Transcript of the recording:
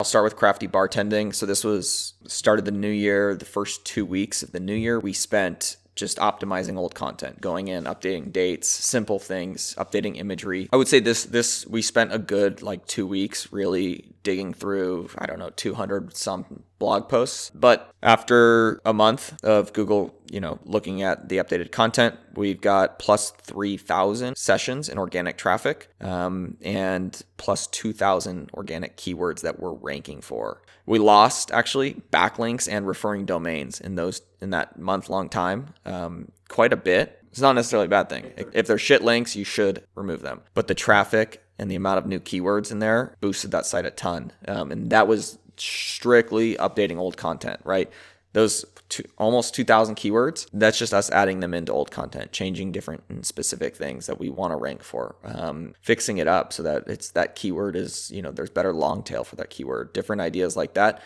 I'll start with crafty bartending. So this was started the new year. The first 2 weeks of the new year, we spent just optimizing old content, going in, updating dates, simple things, updating imagery. I would say this we spent a good 2 weeks really digging through, 200 some blog posts. But after a month of Google, looking at the updated content, we've got plus 3,000 sessions in organic traffic, and plus 2,000 organic keywords that we're ranking for. We lost actually backlinks and referring domains in that month-long time, quite a bit. It's not necessarily a bad thing. If they're shit links, you should remove them. But the traffic and the amount of new keywords in there boosted that site a ton. And that was strictly updating old content, right? Those almost 2,000 keywords, that's just us adding them into old content, changing different and specific things that we want to rank for, fixing it up so that that keyword is, there's better long tail for that keyword, different ideas like that.